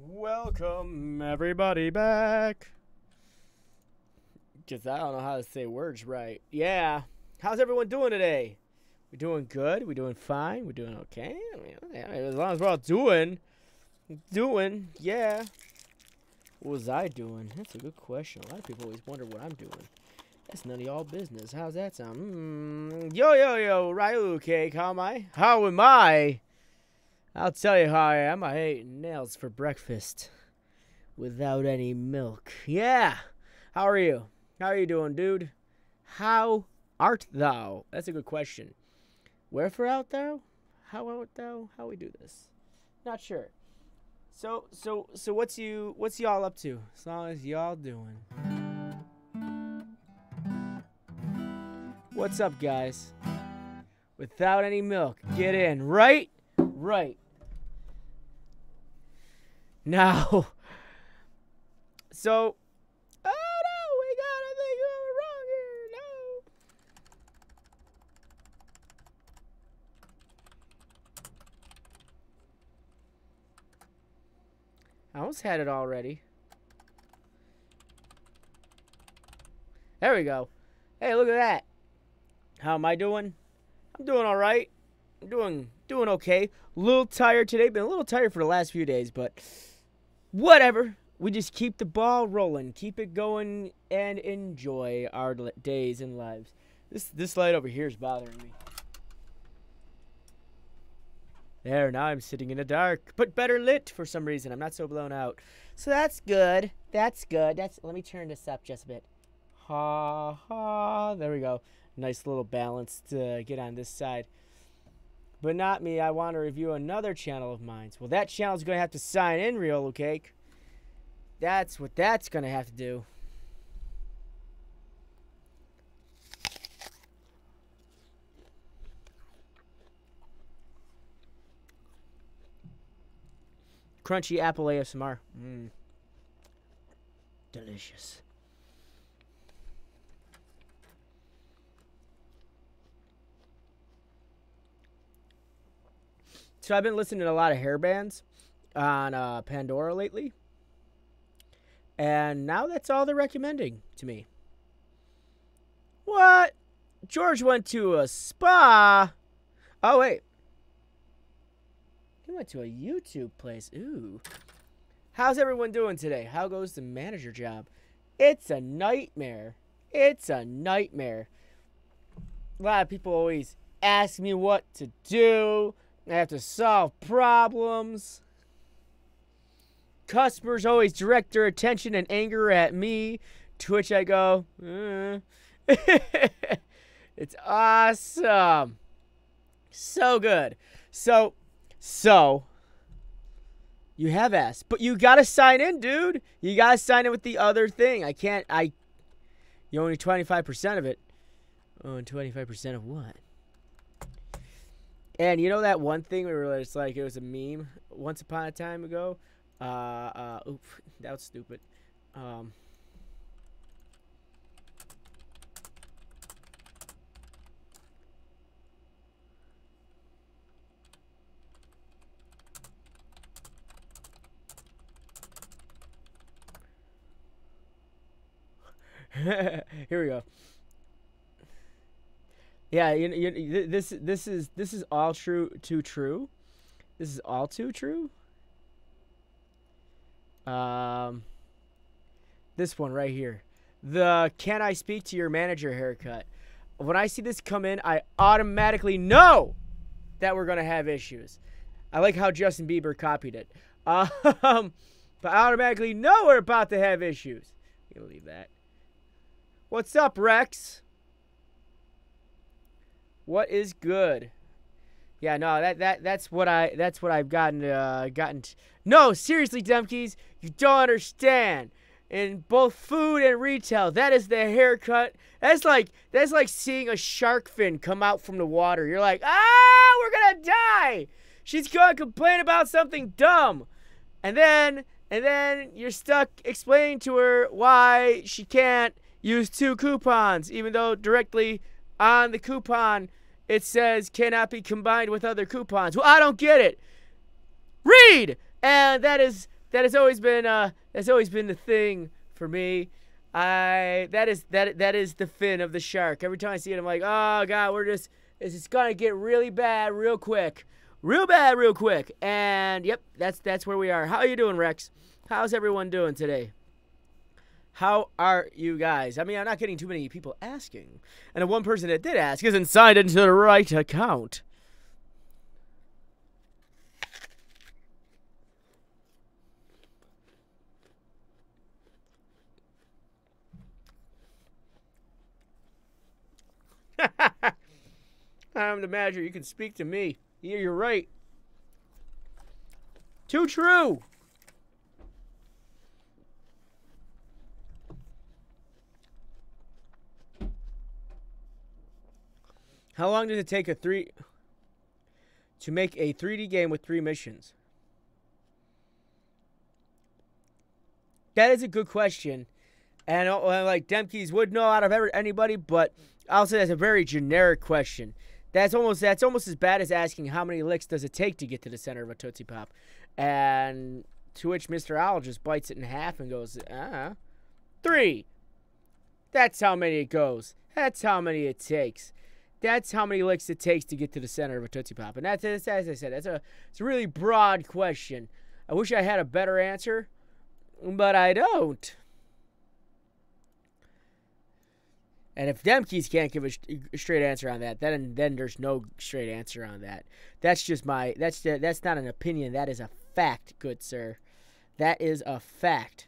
Welcome everybody back. Because I don't know how to say words right. Yeah. How's everyone doing today? We doing good? We doing fine? We doing okay? I mean, as long as we're all doing, yeah. What was I doing? That's a good question. A lot of people always wonder what I'm doing. That's none of y'all business. How's that sound? Yo, Ryu Cake. How am I? How am I? I'll tell you how I am. I ate nails for breakfast without any milk. Yeah. How are you? How are you doing, dude? How art thou? That's a good question. Wherefore art thou? How art thou? How we do this? Not sure. So what's y'all up to? As long as y'all doing. What's up, guys? Without any milk. Get in. Right? Right. Now, so, oh no, we got a thing going wrong here. No. I almost had it already. There we go. Hey, look at that. How am I doing? I'm doing all right. I'm doing okay. A little tired today. Been a little tired for the last few days, but whatever. We just keep the ball rolling, keep it going, and enjoy our days and lives. This light over here is bothering me. There, now I'm sitting in the dark, but better lit for some reason. I'm not so blown out. So that's good. That's good. Let me turn this up just a bit. Ha ha. There we go. Nice little balance to get on this side. But not me. I want to review another channel of mine. Well, that channel's going to have to sign in, Real Cake. That's what that's going to have to do. Crunchy apple ASMR. Delicious. So I've been listening to a lot of hair bands on Pandora lately. And now that's all they're recommending to me. What? George went to a spa. Oh, wait. He went to a YouTube place. Ooh. How's everyone doing today? How goes the manager job? It's a nightmare. It's a nightmare. A lot of people always ask me what to do. I have to solve problems. Customers always direct their attention and anger at me, to which I go, It's awesome. So good. So, you have asked, but you got to sign in, dude. You got to sign in with the other thing. You're only 25% of it. Oh, and 25% of what? And you know that one thing where it's like it was a meme once upon a time ago? Oops, that was stupid. Here we go. Yeah, this is all true. This is all too true. This one right here. The "Can I speak to your manager" haircut. When I see this come in, I automatically know that we're gonna have issues. I like how Justin Bieber copied it. But I automatically know we're about to have issues. You can leave that. What's up, Rex? What is good? Yeah, no, that's what I've gotten. No, seriously, Demkeys, you don't understand. In both food and retail, that is the haircut. That's like seeing a shark fin come out from the water. You're like, we're gonna die. She's gonna complain about something dumb, and then you're stuck explaining to her why she can't use 2 coupons, even though directly on the coupon it says cannot be combined with other coupons. Well, I don't get it. Read! And that is that has always been the thing for me. That is the fin of the shark. Every time I see it, I'm like, oh god, it's gonna get really bad real quick. Real bad real quick. And yep, that's where we are. How are you doing, Rex? How's everyone doing today? How are you guys? I mean, I'm not getting too many people asking. And the one person that did ask isn't signed into the right account. I'm the manager. You can speak to me. Yeah, you're right. Too true. How long does it take to make a 3D game with 3 missions? That is a good question. And like Demkeys would know out of anybody, but I'll say that's a very generic question. That's almost as bad as asking how many licks does it take to get to the center of a Tootsie Pop. And to which Mr. Owl just bites it in half and goes, 3. That's how many it goes. That's how many it takes. That's how many licks it takes to get to the center of a Tootsie Pop. And that's, as I said, it's a really broad question. I wish I had a better answer, but I don't. And if Demkeys can't give a straight answer on that, then there's no straight answer on that. That's just that's not an opinion. That is a fact, good sir. That is a fact.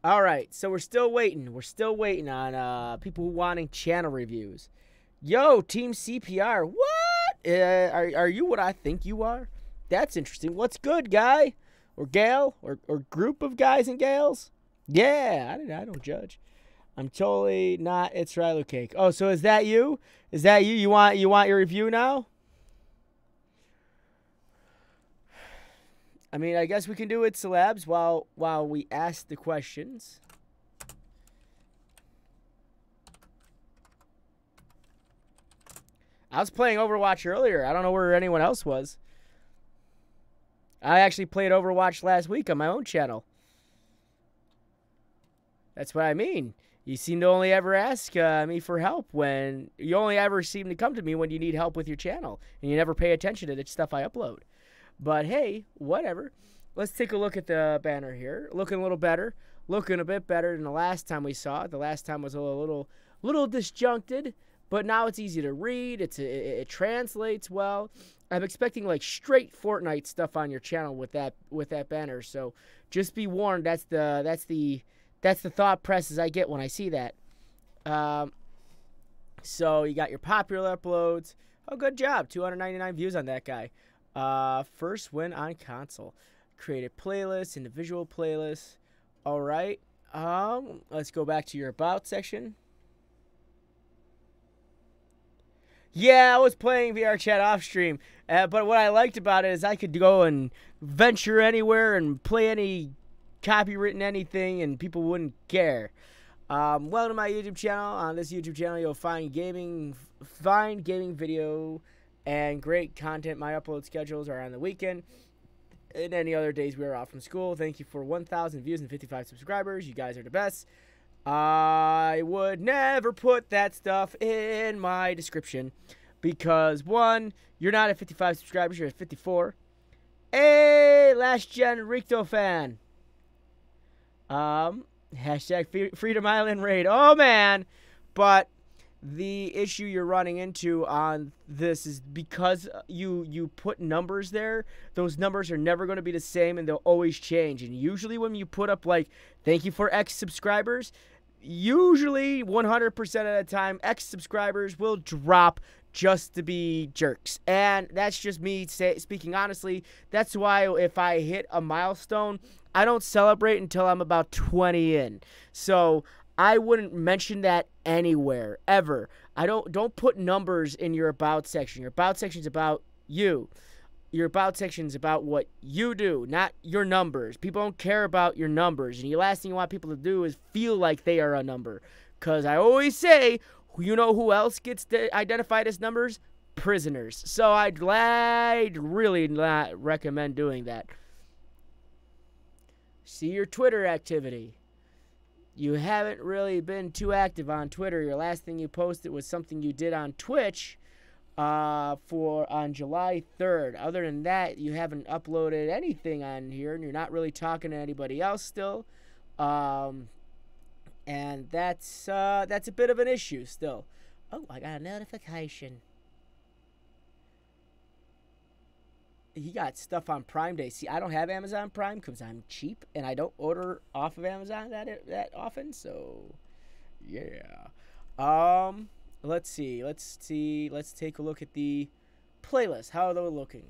All right, so we're still waiting. We're still waiting on people wanting channel reviews. Yo, Team CPR, what? Are you what I think you are? That's interesting. What's good, guy? Or gal? Or group of guys and gals? Yeah, I don't judge. I'm totally not. It's Rilo Cake. Oh, so is that you? Is that you? You want your review now? I mean, I guess we can do it, celebs, while we ask the questions. I was playing Overwatch earlier. I don't know where anyone else was. I actually played Overwatch last week on my own channel. That's what I mean. You seem to only ever ask me for help when... You only ever seem to come to me when you need help with your channel. And you never pay attention to the stuff I upload. But hey, whatever. Let's take a look at the banner here. Looking a little better. Looking a bit better than the last time we saw it. The last time was a little disjuncted. But now it's easy to read. It translates well. I'm expecting like straight Fortnite stuff on your channel with that banner. So just be warned. That's the thought process I get when I see that. So you got your popular uploads. Oh, good job. 299 views on that guy. First win on console. Created playlist, individual playlist. All right. Let's go back to your about section. Yeah, I was playing VR chat off stream. But what I liked about it is I could go and venture anywhere and play any copywritten anything and people wouldn't care. Welcome to my YouTube channel. On this YouTube channel you'll find gaming video and great content. My upload schedules are on the weekend and any other days we are off from school. Thank you for 1,000 views and 55 subscribers. You guys are the best. I would never put that stuff in my description because 1, you're not at 55 subscribers, you're at 54. Hey, last gen Ricto fan. Hashtag Freedom Island raid. Oh man, but the issue you're running into on this is because you put numbers there. Those numbers are never going to be the same and they'll always change. And usually when you put up like thank you for X subscribers, usually 100% of the time X subscribers will drop just to be jerks. And that's just me speaking honestly. That's why if I hit a milestone, I don't celebrate until I'm about 20 in. So I wouldn't mention that anywhere, ever. Don't put numbers in your about section. Your about section is about you. Your about section is about what you do, not your numbers. People don't care about your numbers. And the last thing you want people to do is feel like they are a number. Because I always say, you know who else gets identified as numbers? Prisoners. So I'd really not recommend doing that. see your Twitter activity. You haven't really been too active on Twitter. Your last thing you posted was something you did on Twitch on July 3rd. Other than that, you haven't uploaded anything on here, and you're not really talking to anybody else still. And that's a bit of an issue still. Oh, I got a notification. He got stuff on Prime Day. See, I don't have Amazon Prime because I'm cheap and I don't order off of Amazon that often. So, yeah. Let's see. Let's take a look at the playlist. How are they looking?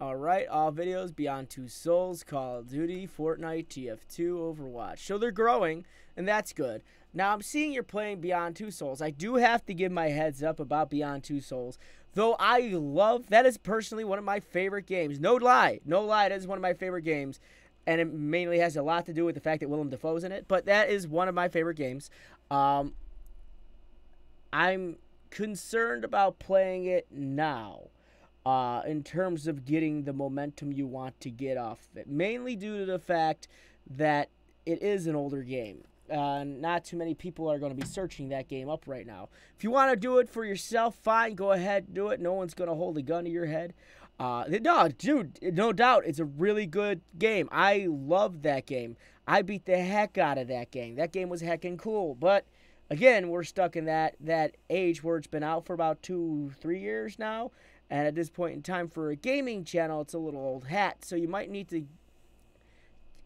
All right, all videos: Beyond Two Souls, Call of Duty, Fortnite, TF2, Overwatch. So they're growing, and that's good. Now I'm seeing you're playing Beyond Two Souls. I do have to give my heads up about Beyond Two Souls. Though I love, that is personally one of my favorite games. No lie, that is one of my favorite games. And it mainly has a lot to do with the fact that Willem Dafoe's in it. But that is one of my favorite games. I'm concerned about playing it now. In terms of getting the momentum you want to get off of it. Mainly due to the fact that it is an older game. Not too many people are going to be searching that game up right now. If you want to do it for yourself, fine, go ahead, do it. No one's going to hold a gun to your head. No, dude, no doubt, it's a really good game. I love that game. I beat the heck out of that game. That game was heckin' cool. But, again, we're stuck in that age where it's been out for about 2-3 years now. And at this point in time, for a gaming channel, it's a little old hat. So you might need to...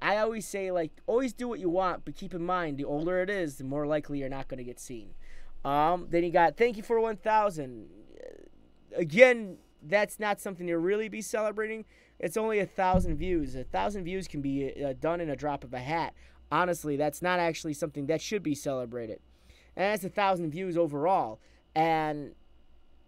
I always say, like, always do what you want, but keep in mind, the older it is, the more likely you're not going to get seen. Then you got Thank You for 1,000. Again, that's not something to really be celebrating. It's only 1,000 views. 1,000 views can be done in a drop of a hat. Honestly, that's not actually something that should be celebrated. And that's 1,000 views overall. And,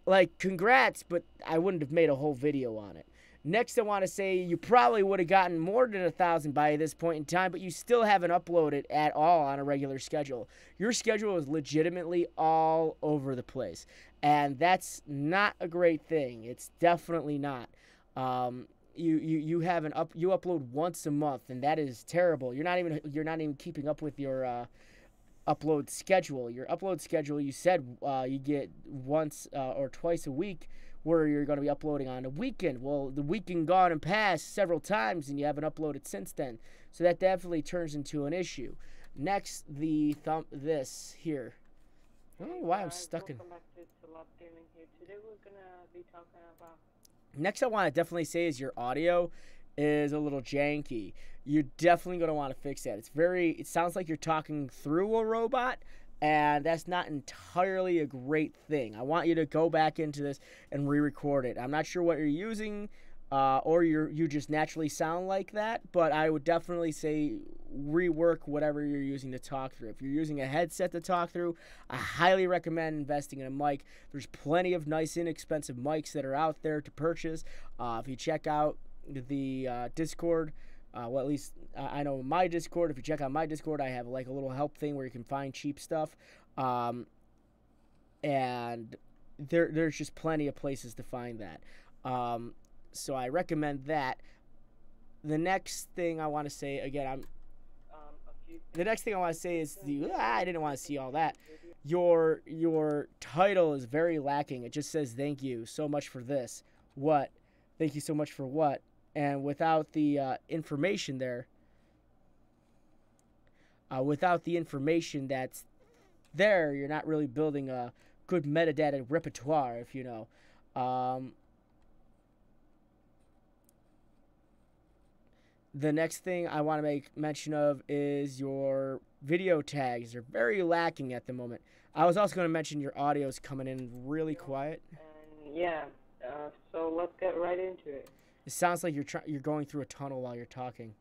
like, congrats, but I wouldn't have made a whole video on it. Next, I want to say you probably would have gotten more than 1,000 by this point in time, but you still haven't uploaded at all on a regular schedule. Your schedule is legitimately all over the place, and that's not a great thing. It's definitely not. You upload once a month, and that is terrible. You're not even keeping up with your upload schedule. Your upload schedule, you said you get once or twice a week, where you're going to be uploading on a weekend. Well, the weekend gone and passed several times, and you haven't uploaded since then. So that definitely turns into an issue. Next, this here. I don't know why I'm stuck in... Welcome back to ITZSELLABGAMING here. Today we're going to be talking about... Next I want to definitely say is your audio is a little janky. You're definitely going to want to fix that. It sounds like you're talking through a robot, and that's not entirely a great thing. I want you to go back into this and re-record it. I'm not sure what you're using, or you just naturally sound like that, but I would definitely say rework whatever you're using to talk through. If you're using a headset to talk through, I highly recommend investing in a mic. There's plenty of nice, inexpensive mics that are out there to purchase. If you check out the Discord, well, at least I know my Discord. If you check out my Discord, I have like a little help thing where you can find cheap stuff, and there's just plenty of places to find that. So I recommend that. The next thing I want to say again, the next thing I want to say is I didn't want to see all that. Your title is very lacking. It just says thank you so much for this. What? Thank you so much for what? And without the information there, without the information that's there, you're not really building a good metadata repertoire, if you know. The next thing I want to make mention of is your video tags. They're very lacking at the moment. I was also going to mention your audio is coming in really quiet. And yeah, so let's get right into it. It sounds like you're going through a tunnel while you're talking.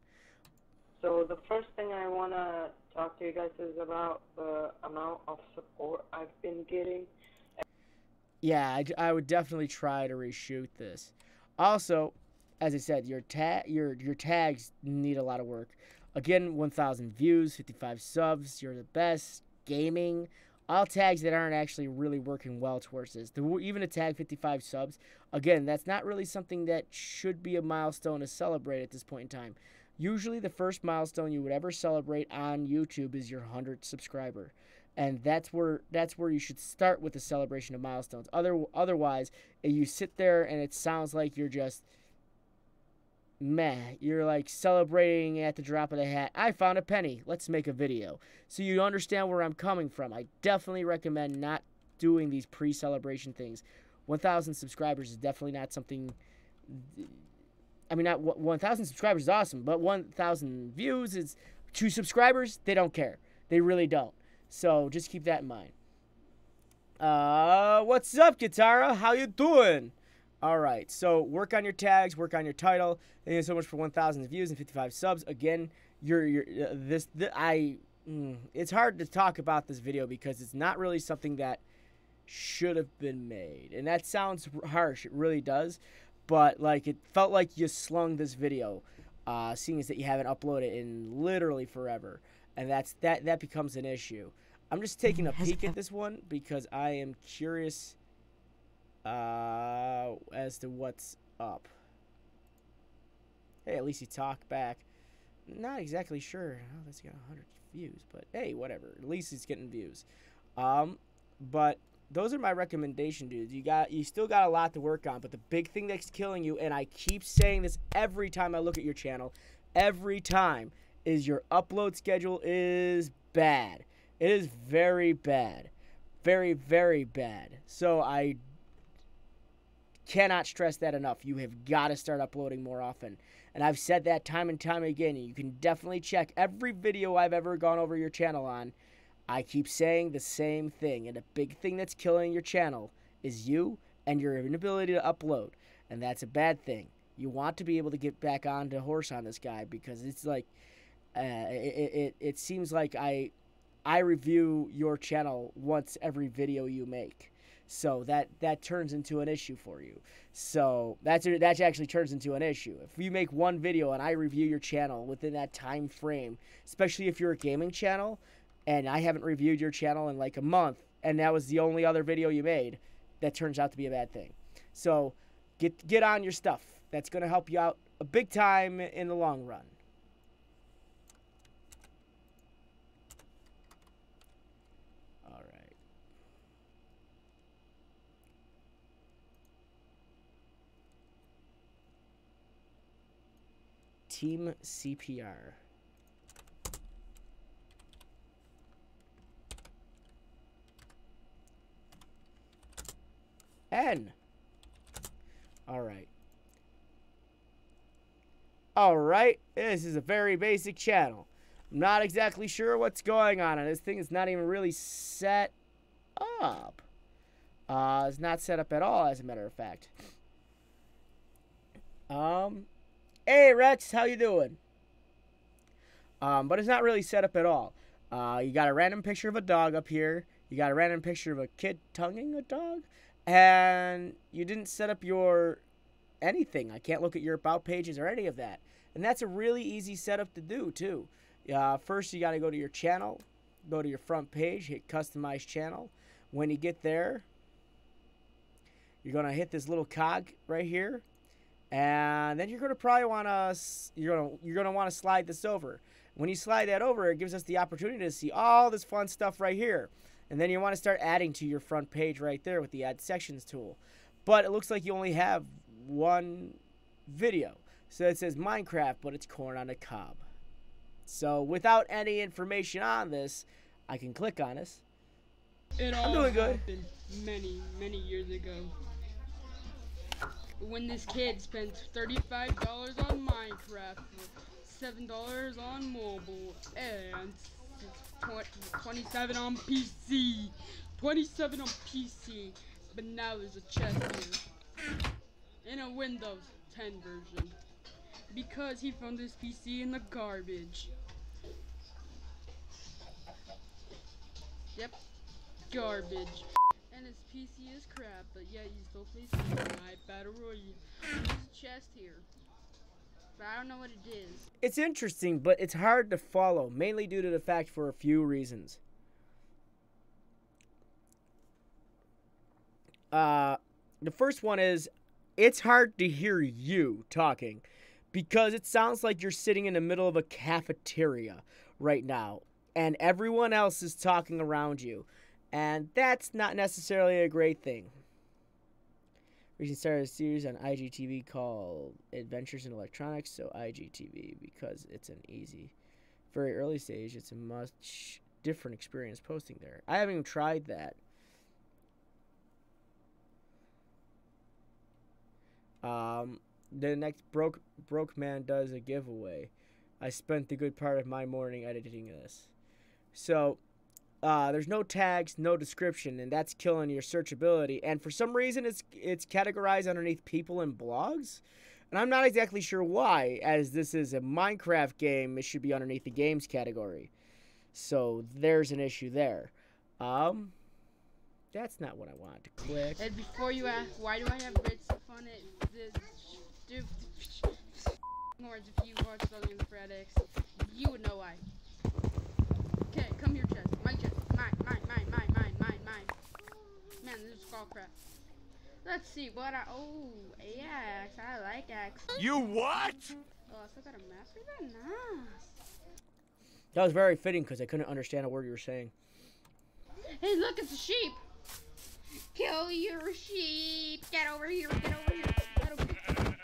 So the first thing I want to talk to you guys is about the amount of support I've been getting. Yeah, I would definitely try to reshoot this. Also, as I said, your tags need a lot of work. Again, 1,000 views, 55 subs, you're the best, gaming, all tags that aren't actually really working well towards this. Even a tag 55 subs, again, that's not really something that should be a milestone to celebrate at this point in time. Usually the first milestone you would ever celebrate on YouTube is your 100th subscriber. And that's where you should start with the celebration of milestones. Otherwise, you sit there and it sounds like you're just meh. You're like celebrating at the drop of the hat. I found a penny. Let's make a video. So you understand where I'm coming from. I definitely recommend not doing these pre-celebration things. 1,000 subscribers is definitely not something... I mean, not 1,000 subscribers is awesome, but 1,000 views is... 2 subscribers, they don't care. They really don't. So just keep that in mind. What's up, Katara? How you doing? All right, so work on your tags, work on your title. Thank you so much for 1,000 views and 55 subs. Again, it's hard to talk about this video because it's not really something that should have been made, and that sounds harsh. It really does, but like it felt like you slung this video, seeing as that you haven't uploaded in literally forever, and that becomes an issue. I'm just taking a peek at this one because I am curious as to what's up. Hey, at least you talk back. Not exactly sure how that's got 100 views, but hey, whatever. At least he's getting views. But those are my recommendation, dudes. You still got a lot to work on, but the big thing that's killing you, and I keep saying this every time I look at your channel, every time, is your upload schedule is bad. It is very bad. Very, very bad. So I cannot stress that enough. You have got to start uploading more often. And I've said that time and time again. And you can definitely check every video I've ever gone over your channel on. I keep saying the same thing. And the big thing that's killing your channel is you and your inability to upload. And that's a bad thing. You want to be able to get back on the horse on this guy, because it's like it seems like I review your channel once every video you make. So that turns into an issue for you. So that actually turns into an issue. If you make one video and I review your channel within that time frame, especially if you're a gaming channel and I haven't reviewed your channel in like a month and that was the only other video you made, that turns out to be a bad thing. So get on your stuff. That's going to help you out a big time in the long run. Team CPR. N. Alright. Alright. This is a very basic channel. I'm not exactly sure what's going on. And this thing is not even really set up. It's not set up at all, as a matter of fact. Hey Rex, how you doing? But it's not really set up at all. You got a random picture of a dog up here. You got a random picture of a kid tonguing a dog. And you didn't set up your anything. I can't look at your about pages or any of that. And that's a really easy setup to do too. First you got to go to your channel. Go to your front page. Hit customize channel. When you get there, you're going to hit this little cog right here. And then you're going to probably want to you're going to want to slide this over. When you slide that over, it gives us the opportunity to see all this fun stuff right here. And then you want to start adding to your front page right there with the Add Sections tool. But it looks like you only have one video. So it says Minecraft, but it's corn on the cob. So without any information on this, I can click on this. I'm doing good. Happened many years ago, when this kid spent $35 on Minecraft, $7 on mobile, and 27 on PC. 27 on PC. But now there's a chest here in a Windows 10 version, because he found his PC in the garbage. Yep, garbage. And his PC is crap, but yet he still plays Fortnite Battle Royale. There's a chest here, but I don't know what it is. It's interesting, but it's hard to follow, mainly due to the fact for a few reasons. The first one is, it's hard to hear you talking, because it sounds like you're sitting in the middle of a cafeteria right now, and everyone else is talking around you, and that's not necessarily a great thing. Recently started a series on IGTV called Adventures in Electronics, so IGTV, because it's an easy, very early stage, it's a much different experience posting there. I haven't even tried that. The next broke man does a giveaway. I spent the good part of my morning editing this. So, there's no tags, no description, and that's killing your searchability. And for some reason, it's categorized underneath people and blogs. And I'm not exactly sure why, as this is a Minecraft game, it should be underneath the games category. So, there's an issue there. That's not what I wanted to click. And before you ask, why do I have bits on it? Words, if you watch Sully and the Predicts, you would know why. Okay, come here, chest. My chest. Mine. Man, this is all crap. Let's see what oh, AX. I like X. You what? Oh, I still got a master? Nice. That was very fitting because I couldn't understand a word you were saying. Hey, look, it's a sheep. Kill your sheep. Get over here. Get over here. Get over here.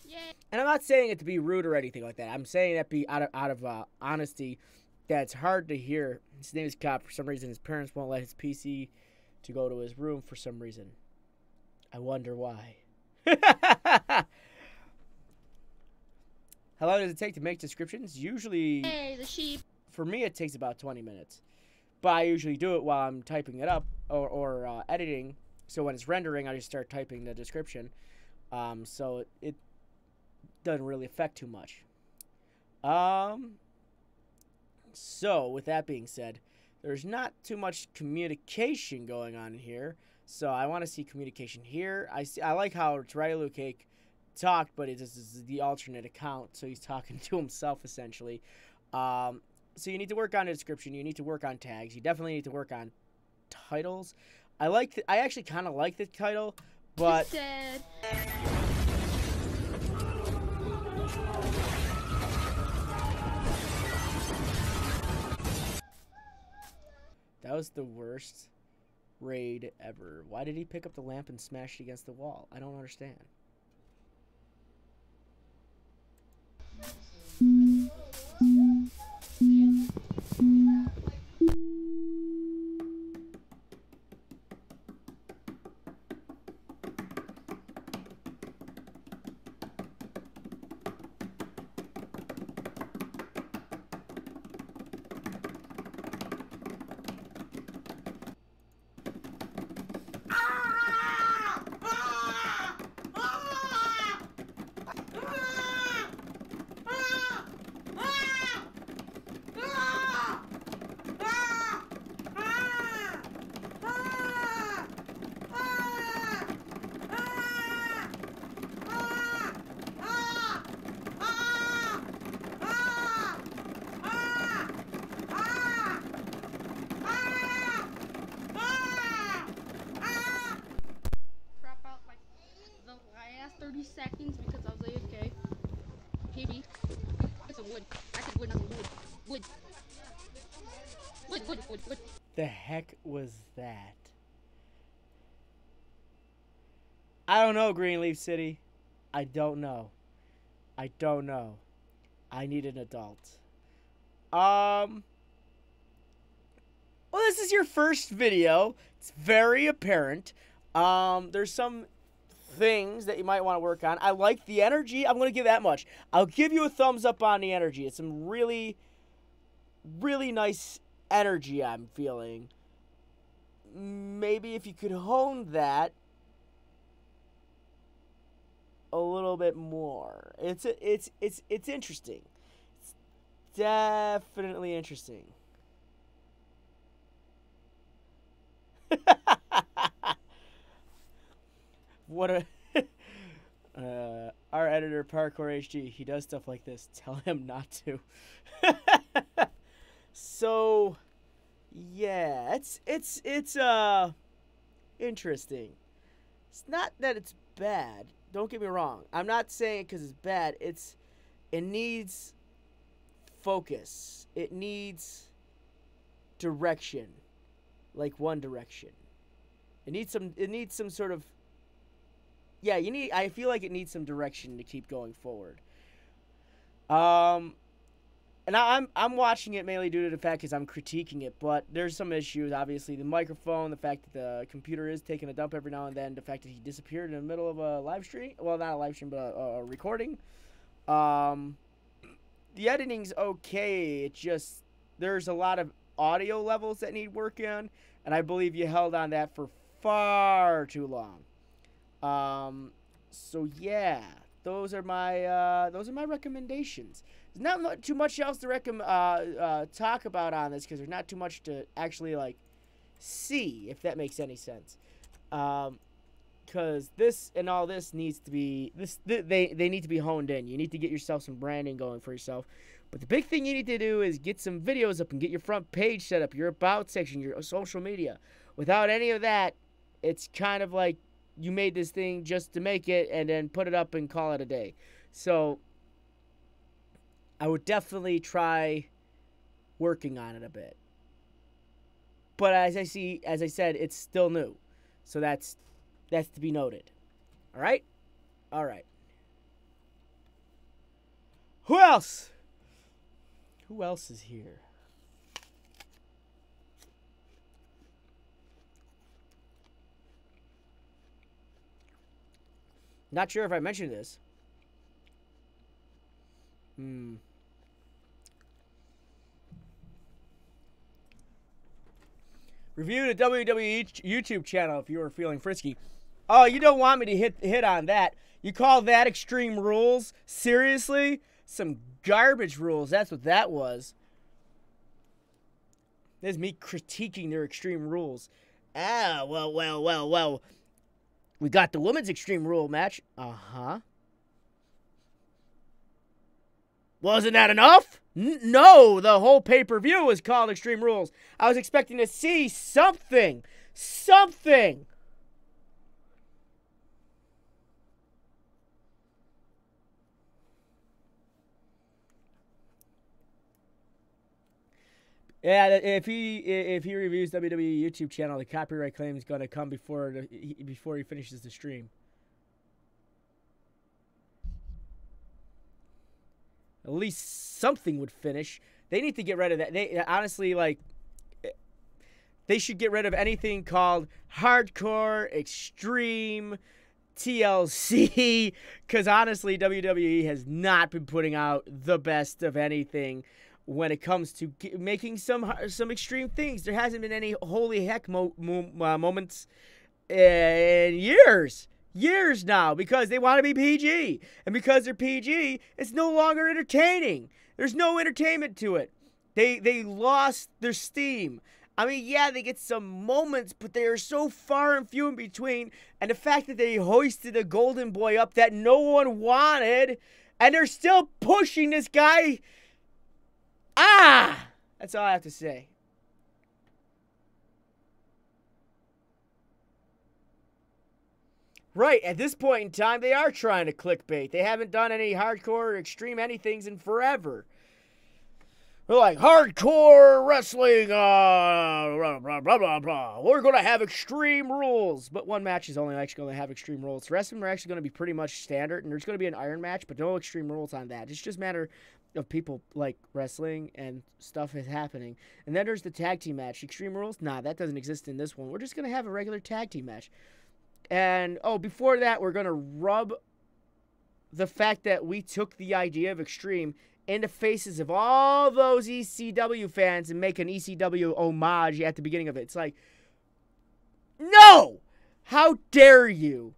Yeah. And I'm not saying it to be rude or anything like that. I'm saying that be out of honesty. That's hard to hear. His name is Cop. For some reason, his parents won't let his PC to go to his room for some reason. I wonder why. How long does it take to make descriptions? Usually, Hey, the sheep. for me, it takes about 20 minutes. But I usually do it while I'm typing it up or editing. So when it's rendering, I just start typing the description. So it doesn't really affect too much. So with that being said, there's not too much communication going on here. So I want to see communication here. I like how Untitled Cake talked, but this is the alternate account, so he's talking to himself essentially. So you need to work on the description. You need to work on tags. You definitely need to work on titles. I actually kind of like the title, but that was the worst raid ever. Why did he pick up the lamp and smash it against the wall? I don't understand. Seconds because I was AFK. KB, get some wood. I said wood, not some wood. Wood. The heck was that? I don't know, Greenleaf City. I don't know. I need an adult. Well, this is your first video. It's very apparent. There's some things that you might want to work on. I like the energy. I'm going to give that much. I'll give you a thumbs up on the energy. It's some really, really nice energy I'm feeling. Maybe if you could hone that a little bit more. It's interesting. It's definitely interesting. What a our editor Parkour HD, he does stuff like this. Tell him not to. So yeah, it's interesting. It's not that it's bad, Don't get me wrong. I'm not saying it because it's bad. It needs focus. It needs direction, like One Direction. It needs some sort of, yeah, I feel like it needs some direction to keep going forward. And I'm watching it mainly due to the fact because I'm critiquing it, but there's some issues. Obviously, the microphone, the fact that the computer is taking a dump every now and then, the fact that he disappeared in the middle of a live stream. Well, not a live stream, but a recording. The editing's okay. It's just there's a lot of audio levels that need work on, and I believe you held on that for far too long. So yeah, those are my recommendations. There's not too much else to talk about on this because there's not too much to actually like see, if that makes any sense. Because this and all this needs to be they need to be honed in. You need to get yourself some branding going for yourself. But the big thing you need to do is get some videos up and get your front page set up, your about section, your social media. Without any of that, it's kind of like you made this thing just to make it and then put it up and call it a day. So I would definitely try working on it a bit. But as I said, it's still new. So that's to be noted. All right? All right. Who else? Who else is here? Not sure if I mentioned this. Review the WWE YouTube channel if you were feeling frisky. Oh, you don't want me to hit on that. You call that Extreme Rules? Seriously? Some garbage rules. That's what that was. There's me critiquing their Extreme Rules. Ah, well. We got the women's Extreme Rule match. Uh-huh. Wasn't that enough? No, the whole pay-per-view was called Extreme Rules. I was expecting to see something. Something. Yeah, if he reviews WWE YouTube channel, the copyright claim is gonna come before he finishes the stream. At least something would finish. They need to get rid of that. They honestly, like, they should get rid of anything called hardcore, extreme, TLC, because honestly, WWE has not been putting out the best of anything when it comes to making some extreme things. There hasn't been any holy heck moments in years now, because they want to be PG, and because they're PG, it's no longer entertaining. There's no entertainment to it. They lost their steam. I mean, yeah, they get some moments, but they are so far and few in between. And the fact that they hoisted a golden boy up that no one wanted, and they're still pushing this guy. That's all I have to say. Right, at this point in time, they are trying to clickbait. They haven't done any hardcore or extreme anythings in forever. They're like, hardcore wrestling, blah, blah, blah, blah, blah. We're going to have extreme rules. But one match is only actually going to have extreme rules. The rest of them are actually going to be pretty much standard. And there's going to be an iron match, but no extreme rules on that. It's just a matter of people like wrestling and stuff is happening. And then there's the tag team match. Extreme rules? Nah, that doesn't exist in this one. We're just going to have a regular tag team match. And, before that, we're going to rub the fact that we took the idea of extreme in the faces of all those ECW fans and make an ECW homage at the beginning of it. It's like, no! How dare you?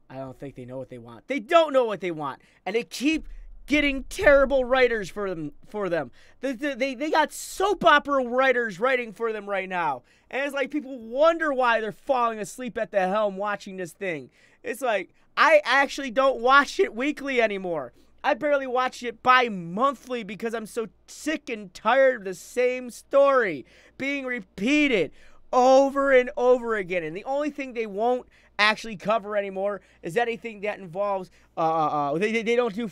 I don't think they know what they want. They don't know what they want. And they keep getting terrible writers for them. They got soap opera writers writing for them right now. And it's like people wonder why they're falling asleep at the helm watching this thing. It's like, I actually don't watch it weekly anymore. I barely watch it bi-monthly because I'm so sick and tired of the same story being repeated over and over again. And the only thing they won't actually cover anymore is anything that involves they don't do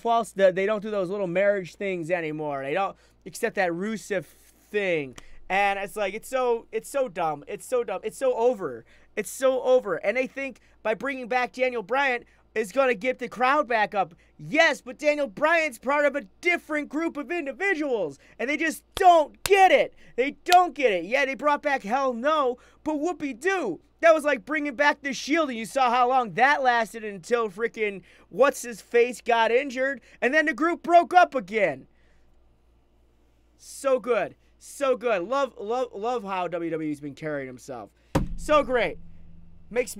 they don't do those little marriage things anymore. They don't accept that Rusev thing. And it's like it's so dumb. It's so dumb. It's so over. It's so over. And they think by bringing back Daniel Bryan is going to get the crowd back up. Yes, but Daniel Bryan's part of a different group of individuals, and they just don't get it. They don't get it. Yeah, they brought back Hell No, but whoopee-doo. That was like bringing back the Shield, and you saw how long that lasted until freaking what's-his-face got injured, and then the group broke up again. So good. So good. Love how WWE's been carrying himself. So great. Makes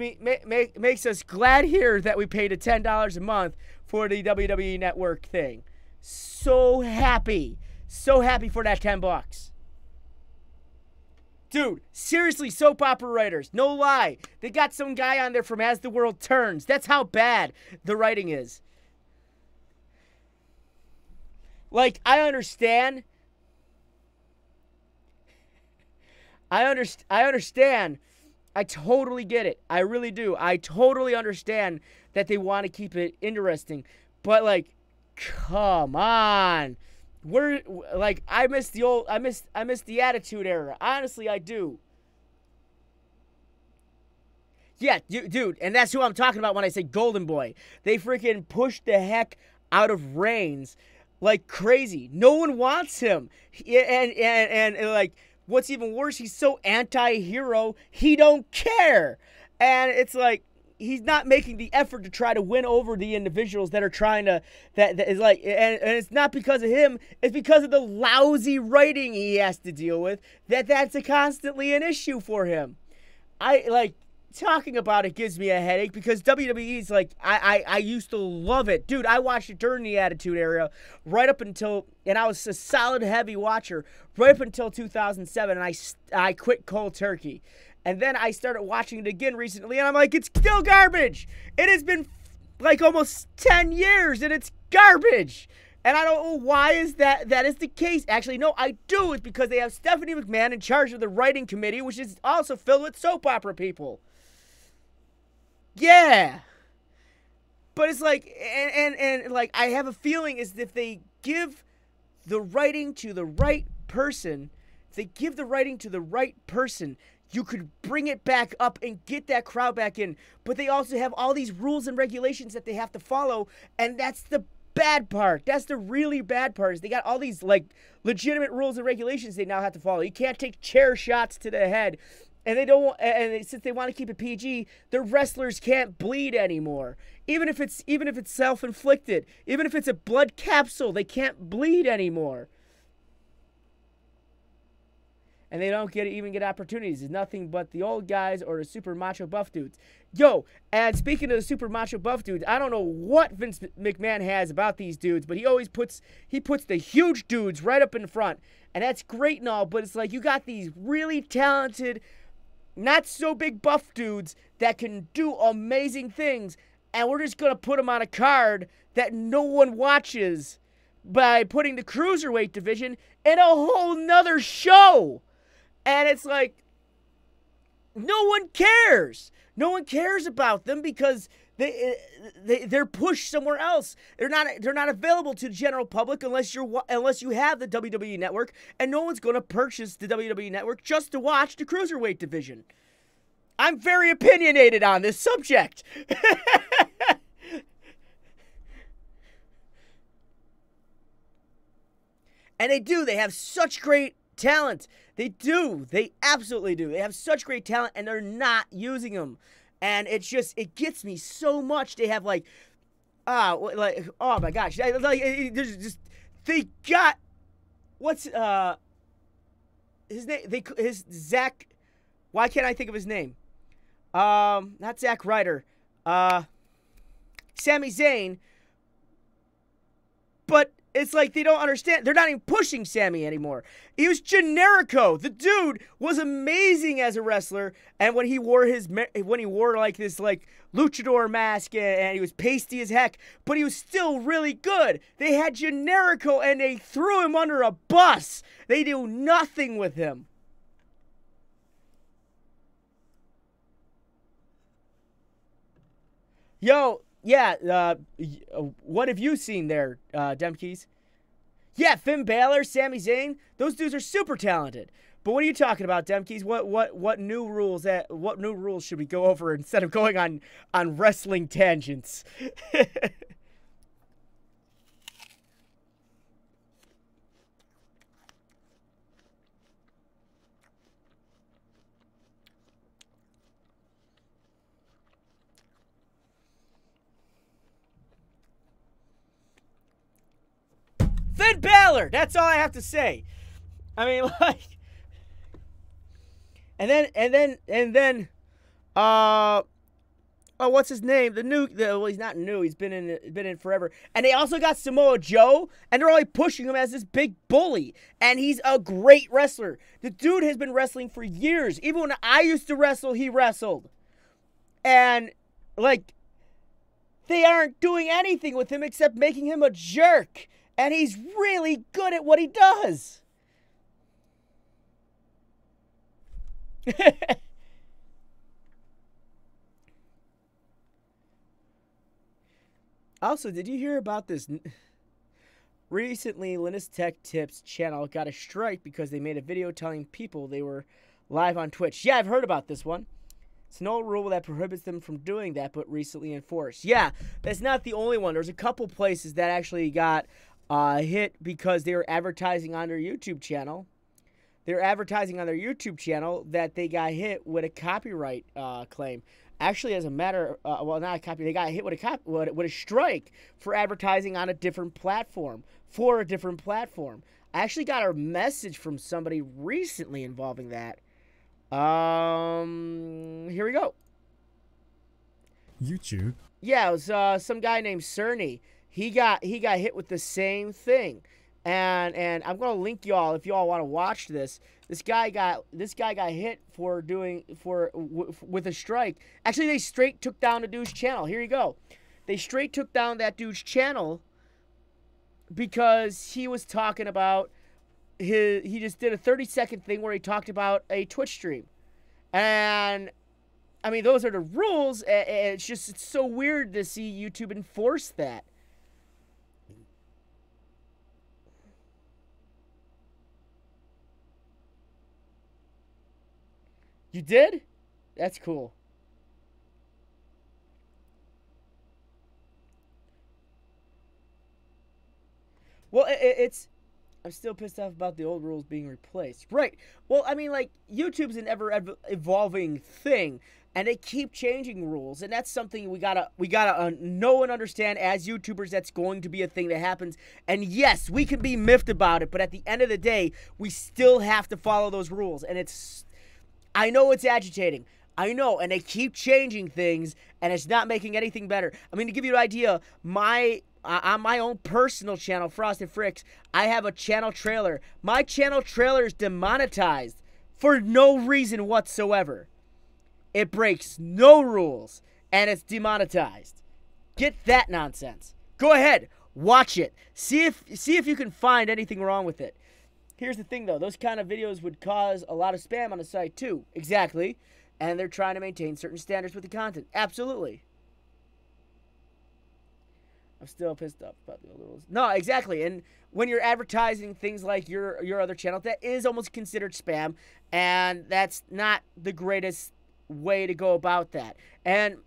us glad here that we paid $10 a month for the WWE Network thing. So happy for that $10. Dude, seriously, soap opera writers, no lie. They got some guy on there from As the World Turns. That's how bad the writing is. Like, I understand. I understand. I totally get it. I really do. I totally understand that they want to keep it interesting. But, like, come on. We're, like, I miss the Attitude Era. Honestly, I do. Yeah, dude, and that's who I'm talking about when I say Golden Boy. They freaking pushed the heck out of Reigns like crazy. No one wants him. And like, what's even worse, he's so anti-hero, he don't care. And it's like, he's not making the effort to try to win over the individuals that are trying to, that is like, and it's not because of him, it's because of the lousy writing he has to deal with, that's constantly an issue for him. Talking about it gives me a headache because WWE's like, I used to love it. Dude, I watched it during the Attitude Era right up until, and I was a solid heavy watcher right up until 2007, and I quit cold turkey. And then I started watching it again recently, and I'm like, it's still garbage. It has been like almost 10 years, and it's garbage. And I don't know why is that is the case. Actually, no, I do. It's because they have Stephanie McMahon in charge of the writing committee, which is also filled with soap opera people. Yeah. But it's like, and like, I have a feeling is if they give the writing to the right person, you could bring it back up and get that crowd back in. But they also have all these rules and regulations that they have to follow, and that's the bad part. That's the really bad part, is they got all these, like, legitimate rules and regulations they now have to follow. You can't take chair shots to the head. And they don't. And since they want to keep it PG, the wrestlers can't bleed anymore. Even if it's self-inflicted, even if it's a blood capsule, they can't bleed anymore. And they don't even get opportunities. It's nothing but the old guys or the super macho buff dudes. Yo, and speaking of the super macho buff dudes, I don't know what Vince McMahon has about these dudes, but he always puts the huge dudes right up in front, and that's great and all. But it's like you got these really talented, not so big buff dudes that can do amazing things, and we're just going to put them on a card that no one watches by putting the cruiserweight division in a whole nother show. And it's like, no one cares. No one cares about them because they're pushed somewhere else. They're not available to the general public unless you have the WWE Network, and no one's going to purchase the WWE Network just to watch the Cruiserweight division. I'm very opinionated on this subject. And they have such great talent. They do. They absolutely do. They have such great talent, and they're not using them. And it gets me so much. They have oh my gosh, there's just, they got, what's his name? His Zach. Why can't I think of his name? Not Zack Ryder. Sami Zayn. But It's like they don't understand. They're not even pushing Sammy anymore. He was Generico. The dude was amazing as a wrestler, and when he wore like this like luchador mask and he was pasty as heck, but he was still really good. They had Generico and they threw him under a bus. They do nothing with him. Yo, yeah, what have you seen there, Demkeys? Yeah, Finn Balor, Sami Zayn, those dudes are super talented. But what are you talking about, Demkeys? What new rules should we go over instead of going on wrestling tangents? Finn Balor, that's all I have to say. I mean, like, and then, oh, what's his name? Well, he's not new. He's been in forever. And they also got Samoa Joe, and they're only pushing him as this big bully. And he's a great wrestler. The dude has been wrestling for years. Even when I used to wrestle, he wrestled. And like, they aren't doing anything with him except making him a jerk. And he's really good at what he does. Also, did you hear about this? Recently, Linus Tech Tips channel got a strike because they made a video telling people they were live on Twitch. Yeah, I've heard about this one. It's an old rule that prohibits them from doing that, but recently enforced. Yeah, that's not the only one. There's a couple places that actually got hit because they were advertising on their YouTube channel. They were advertising on their YouTube channel that they got hit with a copyright claim. Actually, as a matter, well, not a copy. They got hit with a strike for advertising on a different platform for a different platform. I actually got a message from somebody recently involving that. Here we go. YouTube. Yeah, it was some guy named Cerny. He got hit with the same thing, and I'm gonna link y'all if y'all want to watch this. This guy got hit with a strike. Actually, they straight took down the dude's channel. Here you go. They straight took down that dude's channel because he was talking about he just did a 30-second thing where he talked about a Twitch stream, and I mean those are the rules. It's so weird to see YouTube enforce that. You did? That's cool. Well, I'm still pissed off about the old rules being replaced. Right. Well, I mean, like, YouTube's an ever-evolving thing, and they keep changing rules, and that's something we gotta know and understand as YouTubers. That's going to be a thing that happens, and yes, we can be miffed about it, but at the end of the day, we still have to follow those rules, and I know it's agitating. I know, and they keep changing things, and it's not making anything better. I mean, to give you an idea, on my own personal channel, Frosted Fricks, I have a channel trailer. My channel trailer is demonetized for no reason whatsoever. It breaks no rules, and it's demonetized. Get that nonsense. Go ahead, watch it. See if you can find anything wrong with it. Here's the thing, though. Those kind of videos would cause a lot of spam on the site, too. Exactly. And they're trying to maintain certain standards with the content. Absolutely. I'm still pissed off about the rules. No, exactly. And when you're advertising things like your other channel, that is almost considered spam. And that's not the greatest way to go about that. And,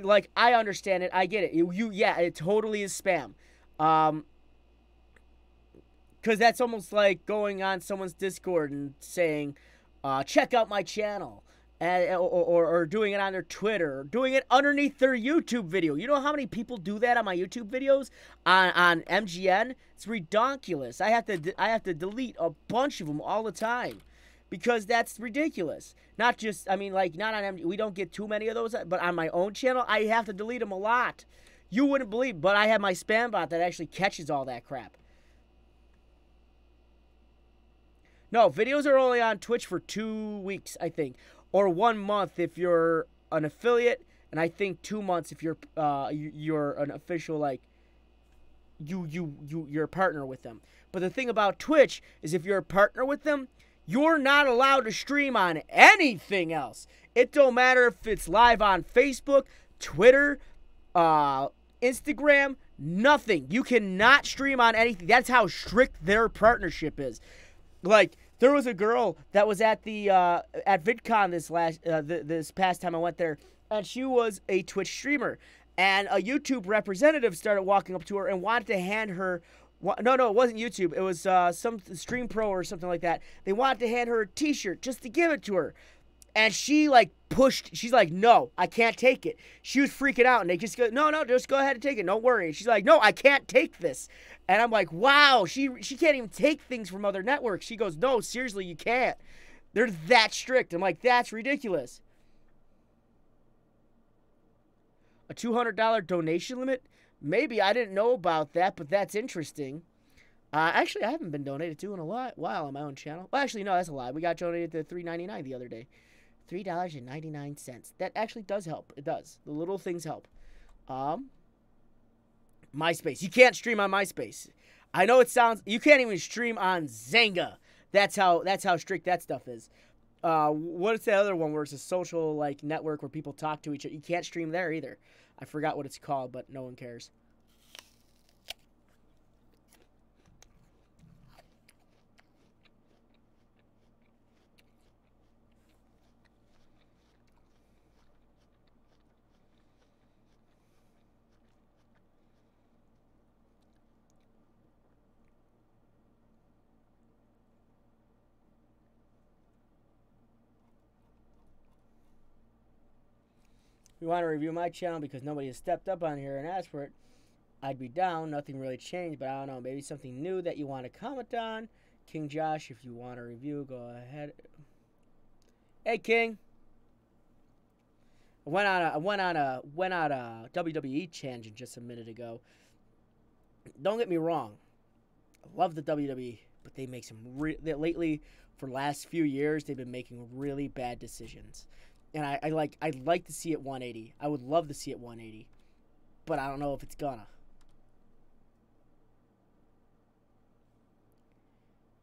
like, I understand it. I get it. Yeah, it totally is spam. Because that's almost like going on someone's Discord and saying, check out my channel. Or doing it on their Twitter. Or doing it underneath their YouTube video. You know how many people do that on my YouTube videos? On MGN? It's redonkulous. I have to delete a bunch of them all the time. Because that's ridiculous. Not just, I mean, like, not on MGN. We don't get too many of those. But on my own channel, I have to delete them a lot. You wouldn't believe, but I have my spam bot that actually catches all that crap. No, videos are only on Twitch for 2 weeks, I think, or 1 month if you're an affiliate, and I think 2 months if you're an official, like, you're a partner with them. But the thing about Twitch is if you're a partner with them, you're not allowed to stream on anything else. It don't matter if it's live on Facebook, Twitter, Instagram, nothing. You cannot stream on anything. That's how strict their partnership is. Like, there was a girl that was at the at VidCon this past time I went there, and she was a Twitch streamer. And a YouTube representative started walking up to her and wanted to hand her... No, it wasn't YouTube. It was some Stream Pro or something like that. They wanted to hand her a t-shirt just to give it to her. And she, like, pushed... She's like, no, I can't take it. She was freaking out. And they just go, no, just go ahead and take it. Don't worry. She's like, no, I can't take this. And I'm like, wow, she can't even take things from other networks. She goes, no, seriously, you can't. They're that strict. I'm like, that's ridiculous. A $200 donation limit? Maybe. I didn't know about that, but that's interesting. Actually, I haven't been donated to in a while on my own channel. Well, actually, no, that's a lie. We got donated to $3.99 the other day. $3.99. That actually does help. It does. The little things help. MySpace. You can't stream on MySpace. I know it sounds... You can't even stream on Zanga. That's how strict that stuff is. What is the other one where it's a social, like, network where people talk to each other? You can't stream there either. I forgot what it's called, but no one cares. If you want to review my channel because nobody has stepped up on here and asked for it, I'd be down. Nothing really changed, but I don't know. Maybe something new that you want to comment on. King Josh, if you want to review, go ahead. Hey, King. I went on a WWE tangent just a minute ago. Don't get me wrong. I love the WWE, but they make some lately, for the last few years, they've been making really bad decisions. And I'd like to see it 180. I would love to see it 180. But I don't know if it's gonna.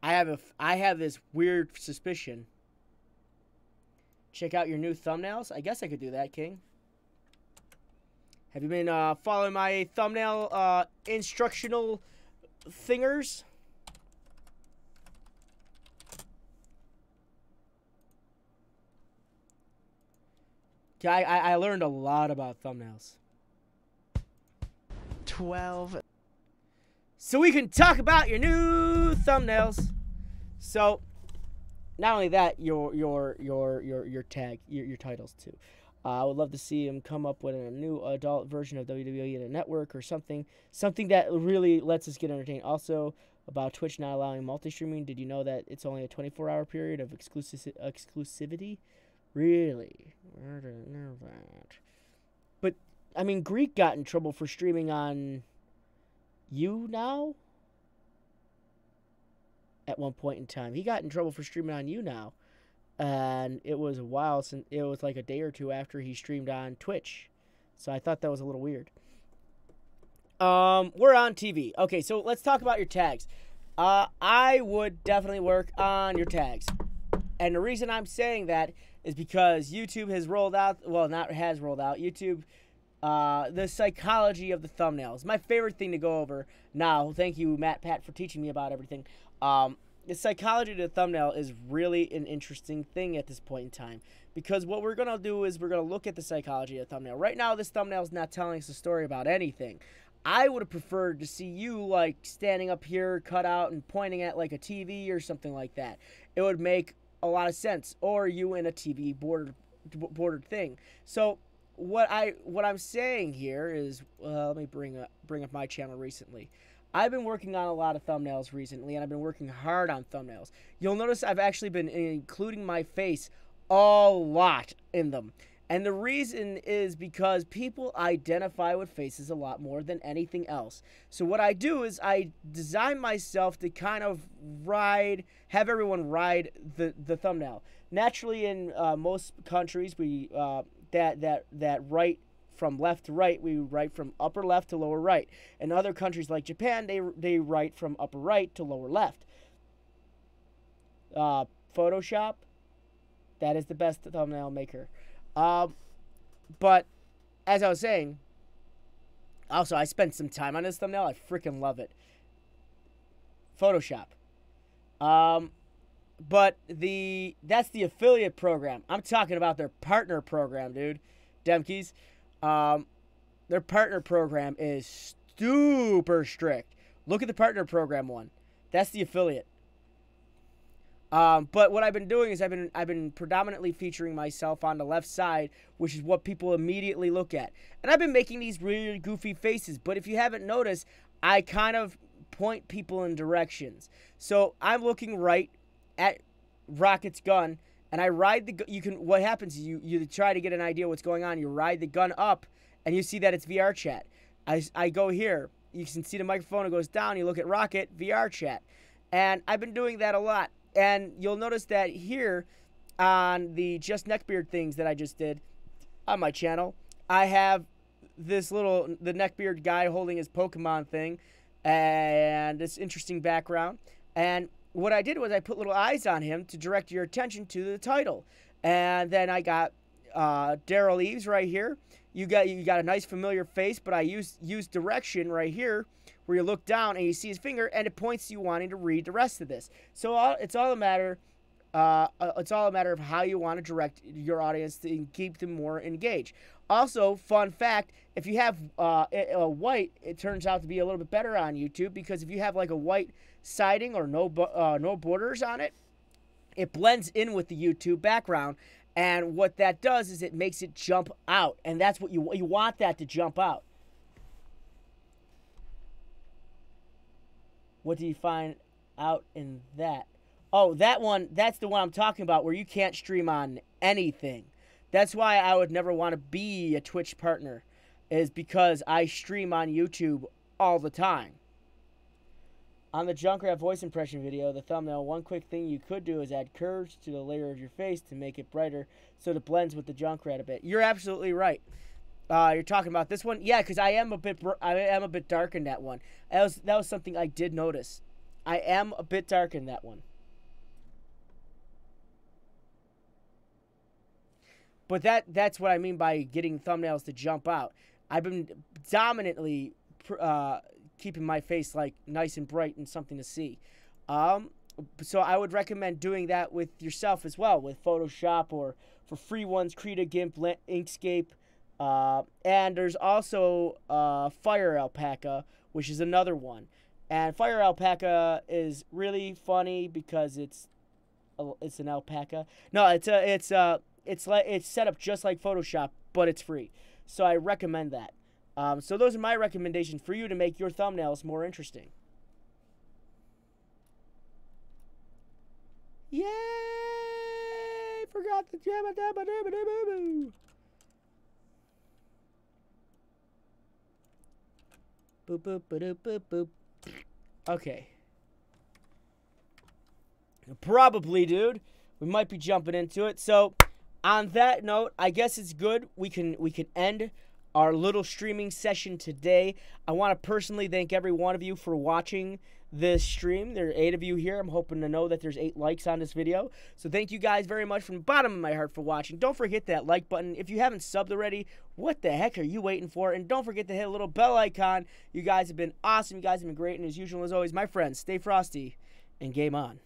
I have this weird suspicion. Check out your new thumbnails. I guess I could do that, King. Have you been following my thumbnail instructional thingers? I learned a lot about thumbnails. 12. So we can talk about your new thumbnails. So, not only that, your titles too. I would love to see him come up with a new adult version of WWE in a network or something that really lets us get entertained. Also, about Twitch not allowing multi-streaming. Did you know that it's only a 24-hour period of exclusivity? Really? I didn't know that. But, I mean, Greek got in trouble for streaming on YouNow at one point in time. He got in trouble for streaming on YouNow. And it was a while since, it was like a day or two after he streamed on Twitch. So I thought that was a little weird. We're on TV. Okay, so let's talk about your tags. I would definitely work on your tags. And the reason I'm saying that is because YouTube has rolled out, well, not has rolled out, YouTube, the psychology of the thumbnails. My favorite thing to go over now. Thank you, Pat, for teaching me about everything. The psychology of the thumbnail is really an interesting thing at this point in time. Because what we're going to do is we're going to look at the psychology of the thumbnail. Right now, this thumbnail is not telling us a story about anything. I would have preferred to see you, like, standing up here, cut out, and pointing at, like, a TV or something like that. It would make a lot of sense. Or you in a TV bordered thing. So what I'm saying here is, let me bring up my channel recently. I've been working on a lot of thumbnails recently, and I've been working hard on thumbnails. You'll notice I've actually been including my face a lot in them. And the reason is because people identify with faces a lot more than anything else. So what I do is I design myself to kind of have everyone ride the thumbnail. Naturally, in most countries, we that write from left to right, we write from upper left to lower right. In other countries like Japan, they write from upper right to lower left. Photoshop, that is the best thumbnail maker. But as I was saying, also I spent some time on this thumbnail. I freaking love it. Photoshop. But that's the affiliate program. I'm talking about their partner program, dude. Demkeys. Their partner program is super strict. Look at the partner program one. That's the affiliate. But what I've been doing is I've been predominantly featuring myself on the left side, which is what people immediately look at. And I've been making these really goofy faces, but if you haven't noticed, I kind of point people in directions. So I'm looking right at Rocket's gun, and I ride the what happens is you try to get an idea what's going on. You ride the gun up, and you see that it's VR chat. I go here. You can see the microphone. It goes down. You look at Rocket, VR chat. And I've been doing that a lot. And you'll notice that here on the Just Neckbeard things that I just did on my channel, I have the Neckbeard guy holding his Pokemon thing and this interesting background. And what I did was I put little eyes on him to direct your attention to the title. And then I got Daryl Eves right here. You got a nice familiar face, but I use direction right here where you look down and you see his finger and it points to you wanting to read the rest of this. So it's all a matter of how you want to direct your audience to keep them more engaged. Also, fun fact, if you have a white, it turns out to be a little bit better on YouTube, because if you have like a white siding or no borders on it, it blends in with the YouTube background. And what that does is it makes it jump out. And that's what you want, that to jump out. What do you find out in that? Oh, that one, that's the one I'm talking about, where you can't stream on anything. That's why I would never want to be a Twitch partner, is because I stream on YouTube all the time. On the Junkrat voice impression video, the thumbnail, one quick thing you could do is add curves to the layer of your face to make it brighter so it blends with the Junkrat a bit. You're absolutely right. You're talking about this one? Yeah, because I am a bit dark in that one. That was something I did notice. I am a bit dark in that one. But that's what I mean by getting thumbnails to jump out. I've been dominantly keeping my face like nice and bright and something to see. So I would recommend doing that with yourself as well, with Photoshop, or for free ones, Krita, GIMP, Inkscape. And there's also Fire Alpaca, which is another one. And Fire Alpaca is really funny because it's an alpaca. No, it's set up just like Photoshop, but it's free. So I recommend that. So those are my recommendations for you to make your thumbnails more interesting. Yay! Forgot the jabba dabba dabba dabba boo. Boop boop boop boop boop. Okay. Probably, dude. We might be jumping into it. So, on that note, I guess it's good. We can end our little streaming session today. I want to personally thank every one of you for watching this stream. There are 8 of you here. I'm hoping to know that there's 8 likes on this video. So thank you guys very much from the bottom of my heart for watching. Don't forget that like button. If you haven't subbed already, what the heck are you waiting for? And don't forget to hit a little bell icon. You guys have been awesome. You guys have been great. And as usual, as always, my friends, stay frosty and game on.